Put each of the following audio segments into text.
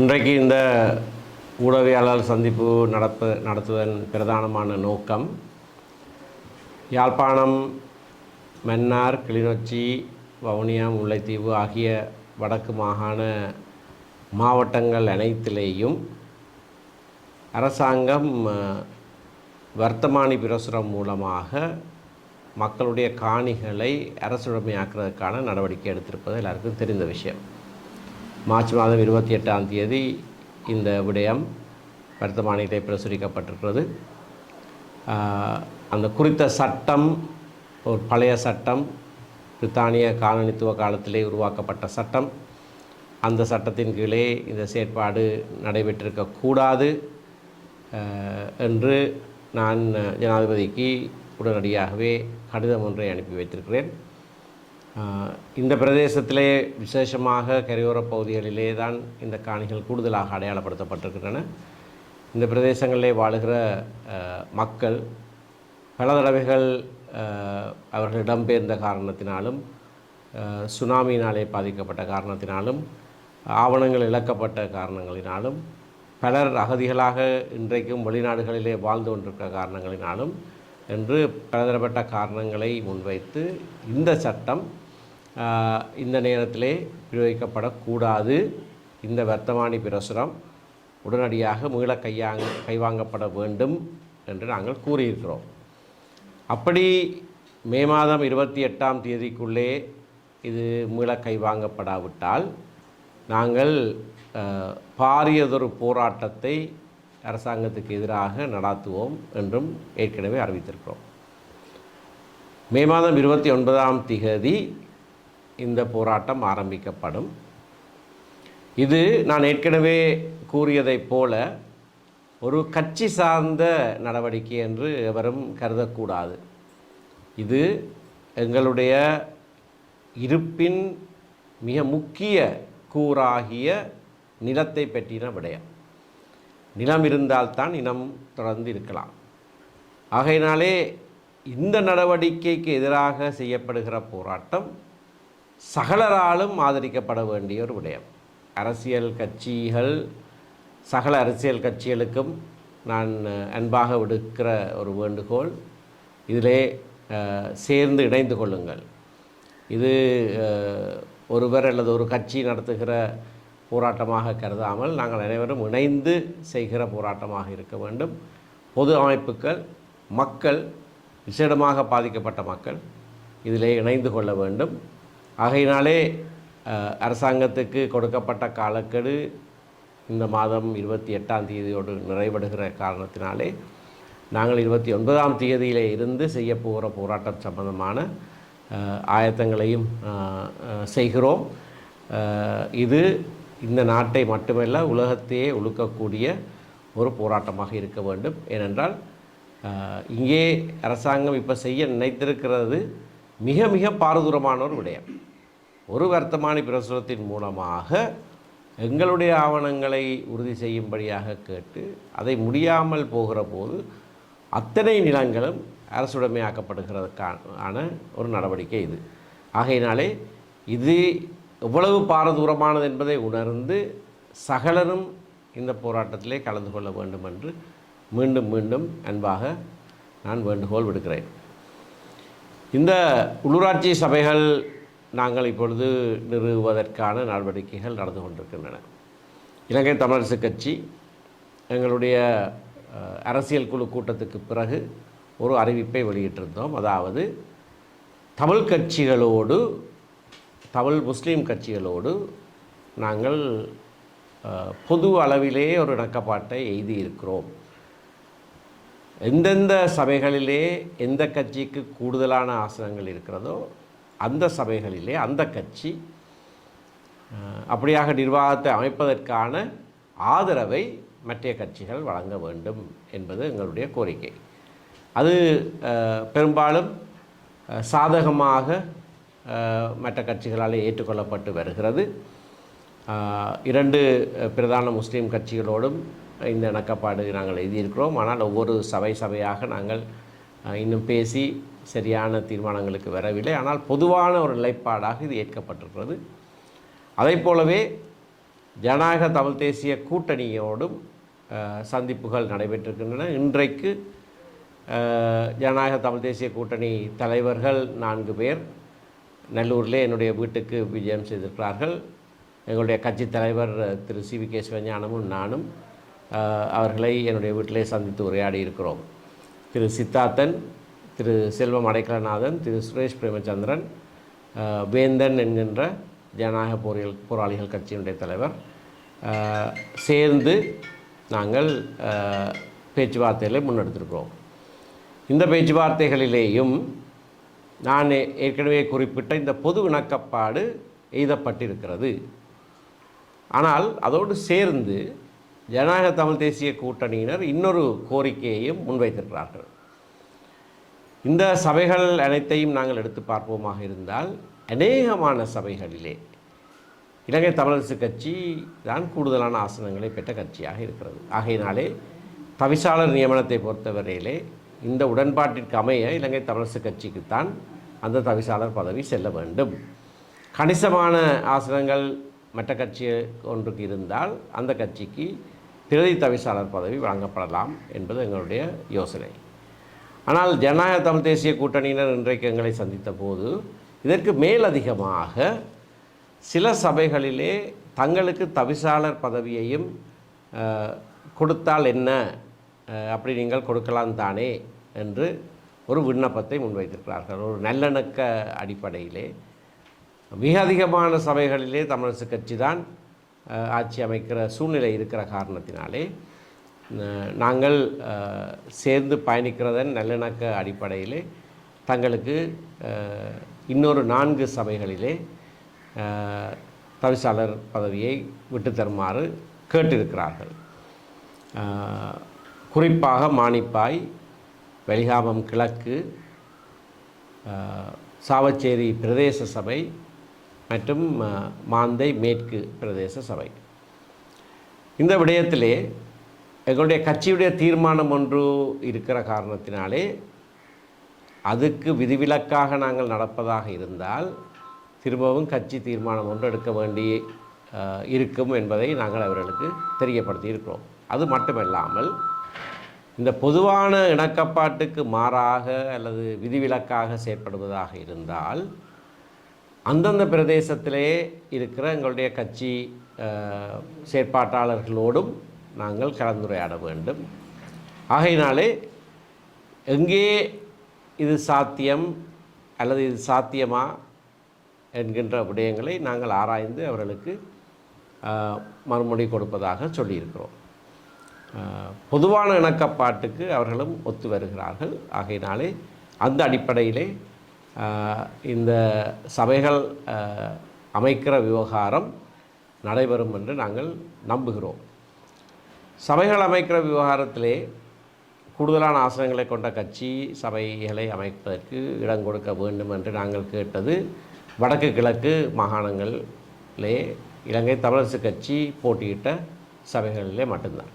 இன்றைக்கு இந்த ஊடகவியலாளர் சந்திப்பு நடத்துவதன் பிரதானமான நோக்கம் யாழ்ப்பாணம், மன்னார், கிளிநொச்சி, வவுனியா, முல்லைத்தீவு ஆகிய வடக்கு மாகாண மாவட்டங்கள் அனைத்திலேயும் அரசாங்கம் வர்த்தமானி பிரசுரம் மூலமாக மக்களுடைய காணிகளை அரசுடைமையாக்குறதுக்கான நடவடிக்கை எடுத்திருப்பது எல்லாருக்கும் தெரிந்த விஷயம். மார்ச் மாதம் 28ஆம் தேதி இந்த விடயம் வர்த்தமானியிலே பிரசுரிக்கப்பட்டிருக்கிறது. அந்த குறித்த சட்டம் ஒரு பழைய சட்டம், பிரித்தானிய காலனித்துவ காலத்திலே உருவாக்கப்பட்ட சட்டம். அந்த சட்டத்தின் கீழே இந்த செயற்பாடு நடைபெற்றிருக்கக்கூடாது என்று நான் ஜனாதிபதிக்கு உடனடியாகவே கடிதம் ஒன்றை அனுப்பி வைத்திருக்கிறேன். இந்த பிரதேசத்திலே விசேஷமாக கரையோரப் பகுதிகளிலே தான் இந்த காணிகள் கூடுதலாக அடையாளப்படுத்தப்பட்டிருக்கின்றன. இந்த பிரதேசங்களிலே வாழுகிற மக்கள் பல தடவைகள் அவர்கள் இடம்பெயர்ந்த காரணத்தினாலும், சுனாமியினாலே பாதிக்கப்பட்ட காரணத்தினாலும், ஆவணங்கள் இழக்கப்பட்ட காரணங்களினாலும், பலர் அகதிகளாக இன்றைக்கும் வெளிநாடுகளிலே வாழ்ந்து கொண்டிருக்கிற காரணங்களினாலும் என்று பலதரப்பட்ட காரணங்களை முன்வைத்து இந்த சட்டம் இந்த நேரத்திலே பிரயோகிக்கப்படக்கூடாது, இந்த வர்த்தமானி பிரசுரம் உடனடியாக மீள கைவாங்கப்பட வேண்டும் என்று நாங்கள் கூறியிருக்கிறோம். அப்படி மே மாதம் 28ஆம் தேதிக்குள்ளே இது மீள கைவாங்கப்படாவிட்டால் நாங்கள் பாரியதொரு போராட்டத்தை அரசாங்கத்துக்கு எதிராக நடாத்துவோம் என்றும் ஏற்கனவே அறிவித்திருக்கிறோம். மே மாதம் 29ஆம் தேதி இந்த போராட்டம் ஆரம்பிக்கப்படும். இது நான் ஏற்கனவே கூறியதைப் போல ஒரு கட்சி சார்ந்த நடவடிக்கை என்று எவரும் கருதக்கூடாது. இது எங்களுடைய இருப்பின் மிக முக்கிய கூறாகிய நிலத்தை பற்றின விடயம். நிலம் இருந்தால்தான் இனம் தொடர்ந்து இருக்கலாம். ஆகையினாலே இந்த நடவடிக்கைக்கு எதிராக செய்யப்படுகிற போராட்டம் சகலராலும் ஆதரிக்கப்பட வேண்டிய ஒரு விடயம். அரசியல் கட்சிகள், சகல அரசியல் கட்சிகளுக்கும் நான் அன்பாக விடுக்கிற ஒரு வேண்டுகோள், இதிலே சேர்ந்து இணைந்து கொள்ளுங்கள். இது ஒருவர் அல்லது ஒரு கட்சி நடத்துகிற போராட்டமாக கருதாமல் நாங்கள் அனைவரும் இணைந்து செய்கிற போராட்டமாக இருக்க வேண்டும். பொது அமைப்புகள், மக்கள், விசேடமாக பாதிக்கப்பட்ட மக்கள் இதிலே இணைந்து கொள்ள வேண்டும். ஆகையினாலே அரசாங்கத்துக்கு கொடுக்கப்பட்ட காலக்கெடு இந்த மாதம் 28ஆம் தேதியோடு நிறைவடைகிற காரணத்தினாலே நாங்கள் 29ஆம் தேதியிலே இருந்து செய்யப்போகிற போராட்டம் சம்பந்தமான ஆயத்தங்களையும் செய்கிறோம். இது இந்த நாட்டை மட்டுமல்ல உலகத்தையே உழுக்கக்கூடிய ஒரு போராட்டமாக இருக்க வேண்டும். ஏனென்றால் இங்கே அரசாங்கம் இப்போ செய்ய நினைத்திருக்கிறது மிக மிக பாரதூரமான ஒரு விடயம். ஒரு வர்த்தமானி பிரசுரத்தின் மூலமாக எங்களுடைய ஆவணங்களை உறுதி செய்யும்படியாக கேட்டு அதை முடியாமல் போகிற போது அத்தனை நிலங்களும் அரசுடைமையாக்கப்படுகிறதுக்கான ஒரு நடவடிக்கை இது. ஆகையினாலே இது எவ்வளவு பாரதூரமானது என்பதை உணர்ந்து சகலரும் இந்த போராட்டத்திலே கலந்து கொள்ள வேண்டும் என்று மீண்டும் மீண்டும் அன்பாக நான் வேண்டுகோள் விடுக்கிறேன். இந்த உள்ளூராட்சி சபைகள் நாங்கள் இப்பொழுது நிறுவுவதற்கான நடவடிக்கைகள் நடந்து கொண்டிருக்கின்றன. இலங்கை தமிழரசு கட்சி எங்களுடைய அரசியல் குழு கூட்டத்துக்கு பிறகு ஒரு அறிவிப்பை வெளியிட்டிருந்தோம். அதாவது தமிழ் கட்சிகளோடு, தமிழ் முஸ்லீம் கட்சிகளோடு நாங்கள் பொது அளவிலே ஒரு இணக்கப்பாட்டை எய்தியிருக்கிறோம். எந்தெந்த சபைகளிலே எந்த கட்சிக்கு கூடுதலான ஆசனங்கள் இருக்கிறதோ அந்த சபைகளிலே அந்த கட்சி அப்படியாக நிர்வாகத்தை அமைப்பதற்கான ஆதரவை மற்ற கட்சிகள் வழங்க வேண்டும் என்பது எங்களுடைய கோரிக்கை. அது பெரும்பாலும் சாதகமாக மற்ற கட்சிகளால் ஏற்றுக்கொள்ளப்பட்டு வருகிறது. 2 பிரதான முஸ்லீம் கட்சிகளோடும் இந்த இணக்கப்பாடு நாங்கள் எழுதியிருக்கிறோம். ஆனால் ஒவ்வொரு சபையாக நாங்கள் இன்னும் பேசி சரியான தீர்மானங்களுக்கு வரவில்லை. ஆனால் பொதுவான ஒரு நிலைப்பாடாக இது ஏற்கப்பட்டிருக்கிறது. அதை போலவே ஜனநாயக தமிழ் தேசிய கூட்டணியோடும் சந்திப்புகள் நடைபெற்றிருக்கின்றன. இன்றைக்கு ஜனநாயக தமிழ் தேசிய கூட்டணி தலைவர்கள் 4 பேர் நல்லூரிலே என்னுடைய வீட்டுக்கு விஜயம் செய்திருக்கிறார்கள். எங்களுடைய கட்சி தலைவர் திரு CVK சிவஞானமும் நானும் அவர்களை என்னுடைய வீட்டிலே சந்தித்து உரையாடி இருக்கிறோம். திரு சித்தார்த்தன், திரு செல்வம் அடைக்கலநாதன், திரு சுரேஷ் பிரேமச்சந்திரன், வேந்தன் என்கின்ற ஜனநாயக போராளிகள் கட்சியினுடைய தலைவர் சேர்ந்து நாங்கள் பேச்சுவார்த்தைகளை முன்னெடுத்திருக்கிறோம். இந்த பேச்சுவார்த்தைகளிலேயும் நான் ஏற்கனவே குறிப்பிட்ட இந்த பொது இணக்கப்பாடு எய்தப்பட்டிருக்கிறது. ஆனால் அதோடு சேர்ந்து ஜனநாயக தமிழ் தேசிய கூட்டணியினர் இன்னொரு கோரிக்கையையும் முன்வைத்திருக்கிறார்கள். இந்த சபைகள் அனைத்தையும் நாங்கள் எடுத்து பார்ப்போமாக இருந்தால் அநேகமான சபைகளிலே இலங்கை தமிழரசு கட்சி தான் கூடுதலான ஆசனங்களை பெற்ற கட்சியாக இருக்கிறது. ஆகையினாலே தவிசாளர் நியமனத்தை பொறுத்தவரையிலே இந்த உடன்பாட்டிற்கு அமைய இலங்கை தமிழரசு கட்சிக்குத்தான் அந்த தவிசாளர் பதவி செல்ல வேண்டும். கணிசமான ஆசனங்கள் மற்ற கட்சி ஒன்றுக்கு இருந்தால் அந்த கட்சிக்கு பிரதி தவிசாளர் பதவி வழங்கப்படலாம் என்பது எங்களுடைய யோசனை. ஆனால் ஜனநாயக தமிழ் தேசிய கூட்டணியினர் இன்றைக்கு எங்களை சந்தித்த போது இதற்கு மேலதிகமாக சில சபைகளிலே தங்களுக்கு தவிசாளர் பதவியையும் கொடுத்தால் என்ன, அப்படி நீங்கள் கொடுக்கலாம் தானே என்று ஒரு விண்ணப்பத்தை முன்வைத்திருக்கிறார்கள். ஒரு நல்லிணக்க அடிப்படையிலே மிக அதிகமான சபைகளிலே தமிழரசு கட்சி தான் ஆட்சி அமைக்கிற சூழ்நிலை இருக்கிற காரணத்தினாலே நாங்கள் சேர்ந்து பயணிக்கிறதன் நல்லிணக்க அடிப்படையிலே தங்களுக்கு இன்னொரு 4 சபைகளிலே தவிசாளர் பதவியை விட்டு தருமாறு கேட்டிருக்கிறார்கள். குறிப்பாக மானிப்பாய், வெளிகாமம் கிழக்கு, சாவச்சேரி பிரதேச சபை மற்றும் மாந்தை மேற்கு பிரதேச சபை. இந்த விடயத்திலே எங்களுடைய கட்சியுடைய தீர்மானம் ஒன்று இருக்கிற காரணத்தினாலே அதுக்கு விதிவிலக்காக நாங்கள் நடப்பதாக இருந்தால் திரும்பவும் கட்சி தீர்மானம் ஒன்று எடுக்க வேண்டி இருக்கும் என்பதை நாங்கள் அவர்களுக்கு தெரியப்படுத்தி இருக்கிறோம். அது மட்டுமல்லாமல் இந்த பொதுவான இணக்கப்பாட்டுக்கு மாறாக அல்லது விதிவிலக்காக செயற்படுவதாக இருந்தால் அந்தந்த பிரதேசத்திலே இருக்கிற எங்களுடைய கட்சி செயற்பாட்டாளர்களோடும் நாங்கள் கலந்துரையாட வேண்டும். ஆகையினாலே எங்கே இது சாத்தியம் அல்லது இது சாத்தியமா என்கின்ற விடயங்களை நாங்கள் ஆராய்ந்து அவர்களுக்கு மறுமொழி கொடுப்பதாக சொல்லியிருக்கிறோம். பொதுவான இணக்கப்பாட்டுக்கு அவர்களும் ஒத்து வருகிறார்கள். ஆகையினாலே அந்த அடிப்படையிலே இந்த சபைகள் அமைக்கிற விவகாரம் நடைபெறும் என்று நாங்கள் நம்புகிறோம். சபைகள் அமைக்கிற விவகாரத்திலே கூடுதலான ஆசனங்களை கொண்ட கட்சி சபைகளை அமைப்பதற்கு இடம் கொடுக்க வேண்டும் என்று நாங்கள் கேட்டது வடக்கு கிழக்கு மாகாணங்களிலே இலங்கை தமிழரசு கட்சி போட்டியிட்ட சபைகளிலே மட்டும்தான்.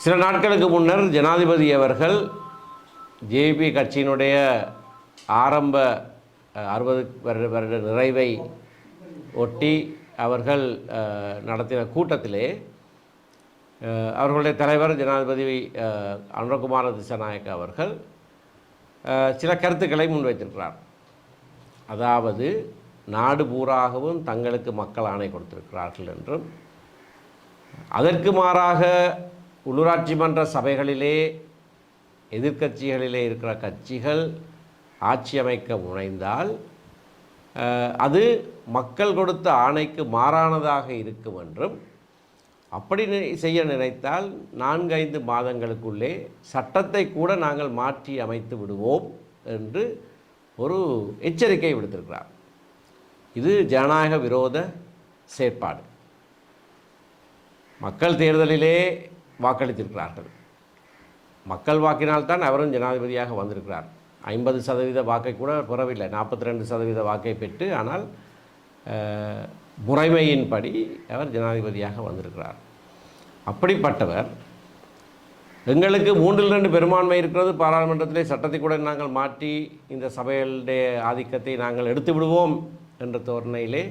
சில நாட்களுக்கு முன்னர் ஜனாதிபதி அவர்கள் ஜேபி கட்சியினுடைய ஆரம்ப 60 வருட நிறைவை ஒட்டி அவர்கள் நடத்தின கூட்டத்திலே அவர்களுடைய தலைவர் ஜனாதிபதி அனுரகுமார திசாநாயக்க அவர்கள் சில கருத்துக்களை முன்வைத்திருக்கிறார். அதாவது நாடு பூராகவும் தங்களுக்கு மக்கள் ஆணை கொடுத்திருக்கிறார்கள் என்றும் அதற்கு மாறாக உள்ளூராட்சி மன்ற சபைகளிலே எதிர்க்கட்சிகளிலே இருக்கிற கட்சிகள் ஆட்சி அமைக்க முனைந்தால் அது மக்கள் கொடுத்த ஆணைக்கு மாறானதாக இருக்கும் என்றும் அப்படி செய்ய நினைத்தால் 4-5 மாதங்களுக்குள்ளே சட்டத்தை கூட நாங்கள் மாற்றி அமைத்து விடுவோம் என்று ஒரு எச்சரிக்கை விடுத்திருக்கிறார். இது ஜனநாயக விரோத செயற்பாடு. மக்கள் தேர்தலிலே வாக்களித்திருக்கிறார்கள். மக்கள் வாக்கினால்தான் அவரும் ஜனாதிபதியாக வந்திருக்கிறார். 50% வாக்கை கூட பெறவில்லை, 42% வாக்கை பெற்று, ஆனால் முறைமையின்படி அவர் ஜனாதிபதியாக வந்திருக்கிறார். அப்படிப்பட்டவர் எங்களுக்கு 3/2 பெரும்பான்மை இருக்கிறது, பாராளுமன்றத்திலே சட்டத்தை கூட நாங்கள் மாற்றி இந்த சபைகளுடைய ஆதிக்கத்தை நாங்கள் எடுத்து விடுவோம் என்ற தோரணையிலே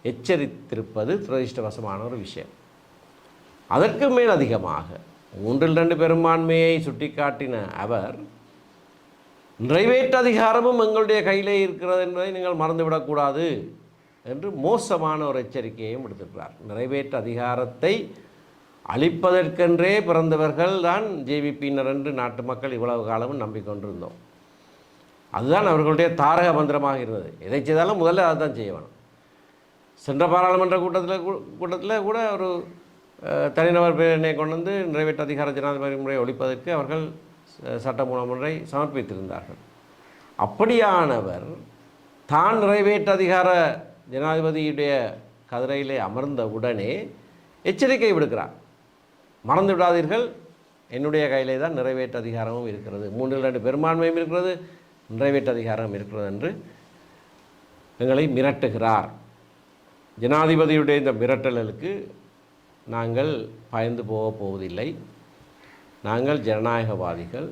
எச்சரித்திருப்பது துரதிர்ஷ்டவசமான ஒரு விஷயம். அதற்கு மேல் அதிகமாக 3/2 பெரும்பான்மையை சுட்டிக்காட்டின அவர், நிறைவேற்று அதிகாரமும் எங்களுடைய கையிலே இருக்கிறது என்பதை நீங்கள் மறந்துவிடக்கூடாது என்று மோசமான ஒரு எச்சரிக்கையையும் விடுத்திருக்கிறார். நிறைவேற்று அதிகாரத்தை அளிப்பதற்கென்றே பிறந்தவர்கள் தான் ஜேவிபியினர் என்று நாட்டு மக்கள் இவ்வளவு காலமும் நம்பிக்கொண்டிருந்தோம். அதுதான் அவர்களுடைய தாரக மந்திரமாக இருந்தது. எதை செய்தாலும் முதல்ல அதை தான் செய்ய வேணும். சென்ற பாராளுமன்ற கூட்டத்தில் கூட ஒரு தனிநபர் பிரேரணை கொண்டு வந்து நிறைவேற்று அதிகார ஜனாதிபதி முறையை ஒழிப்பதற்கு அவர்கள் சட்டமூலம் ஒன்றை சமர்ப்பித்திருந்தார்கள். அப்படியானவர் தான் நிறைவேற்று அதிகார ஜனாதிபதியுடைய கதிரையிலே அமர்ந்த உடனே எச்சரிக்கை விடுக்கிறார். மறந்து விடாதீர்கள், என்னுடைய கையிலே தான் நிறைவேற்று அதிகாரமும் இருக்கிறது, 3/2 பெரும்பான்மையும் இருக்கிறது, நிறைவேற்று அதிகாரம் இருக்கிறது என்று எங்களை மிரட்டுகிறார். ஜனாதிபதியுடைய இந்த மிரட்டலுக்கு நாங்கள் பயந்து போவதில்லை. நாங்கள் ஜனநாயகவாதிகள்,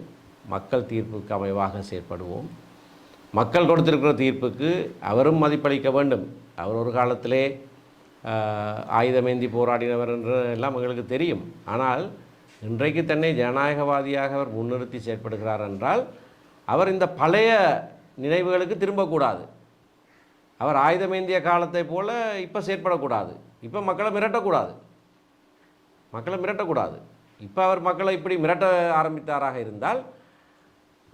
மக்கள் தீர்ப்புக்கு அமைவாக செயற்படுவோம். மக்கள் கொடுத்திருக்கிற தீர்ப்புக்கு அவரும் மதிப்பளிக்க வேண்டும். அவர் ஒரு காலத்திலே ஆயுதமேந்தி போராடினவர் என்று எல்லாம் எங்களுக்கு தெரியும். ஆனால் இன்றைக்கு தன்னை ஜனநாயகவாதியாக அவர் முன்னிறுத்தி செயற்படுகிறார் என்றால் அவர் இந்த பழைய நினைவுகளுக்கு திரும்பக்கூடாது. அவர் ஆயுதமேந்திய காலத்தை போல இப்போ செயற்படக்கூடாது. இப்போ மக்களை மிரட்டக்கூடாது. இப்போ அவர் மக்களை இப்படி மிரட்ட ஆரம்பித்தாராக இருந்தால்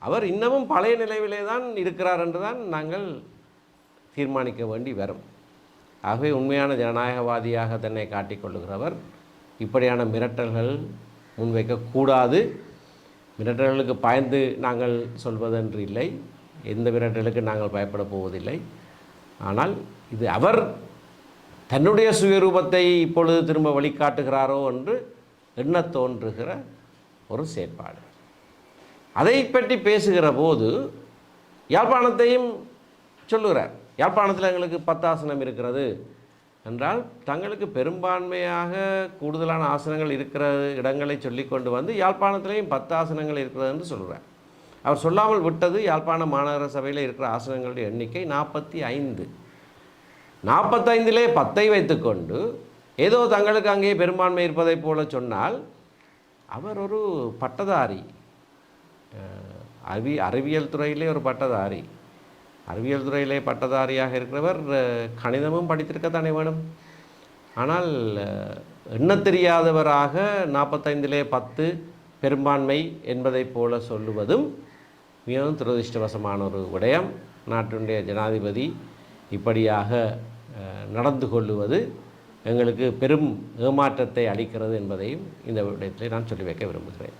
அவர் இன்னமும் பழைய நிலையிலே தான் இருக்கிறார் என்று தான் நாங்கள் தீர்மானிக்க வேண்டி வரும். ஆகவே உண்மையான ஜனநாயகவாதியாக தன்னை காட்டிக்கொள்ளுகிறவர் இப்படியான மிரட்டல்கள் முன்வைக்கக்கூடாது. மிரட்டல்களுக்கு பயந்து நாங்கள் சொல்வதென்று இல்லை, எந்த மிரட்டலுக்கு நாங்கள் பயப்பட போவதில்லை. ஆனால் இது அவர் தன்னுடைய சுயரூபத்தை இப்பொழுது திரும்ப வழிகாட்டுகிறாரோ என்று எண்ண தோன்றுகிற ஒரு செயற்பாடு. அதை பற்றி பேசுகிற போது யாழ்ப்பாணத்தையும் சொல்லுகிறார். யாழ்ப்பாணத்தில் எங்களுக்கு 10 ஆசனம் இருக்கிறது என்றால் தங்களுக்கு பெரும்பான்மையாக கூடுதலான ஆசனங்கள் இருக்கிற இடங்களை சொல்லி கொண்டு வந்து யாழ்ப்பாணத்திலையும் 10 ஆசனங்கள் இருக்கிறது என்று சொல்கிறார். அவர் சொல்லாமல் விட்டது யாழ்ப்பாண மாநகர சபையில் இருக்கிற ஆசனங்களுடைய எண்ணிக்கை 45. 45லே 10ஐ வைத்துக்கொண்டு ஏதோ தங்களுக்கு அங்கே பெரும்பான்மை இருப்பதை போல சொன்னால் அவர் ஒரு பட்டதாரி, அறிவியல் துறையிலே ஒரு பட்டதாரி. அறிவியல் துறையிலே பட்டதாரியாக இருக்கிறவர் கணிதமும் படித்திருக்கத்தானே வேணும். ஆனால் எண்ணத் தெரியாதவராக 45லே 10 பெரும்பான்மை என்பதை போல சொல்லுவதும் மிகவும் துரதிர்ஷ்டவசமான ஒரு விடயம். நாட்டினுடைய ஜனாதிபதி இப்படியாக நடந்து கொள்ளுவது எங்களுக்கு பெரும் ஏமாற்றத்தை அளிக்கிறது என்பதையும் இந்த விடயத்தில் நான் சொல்லி வைக்க விரும்புகிறேன்.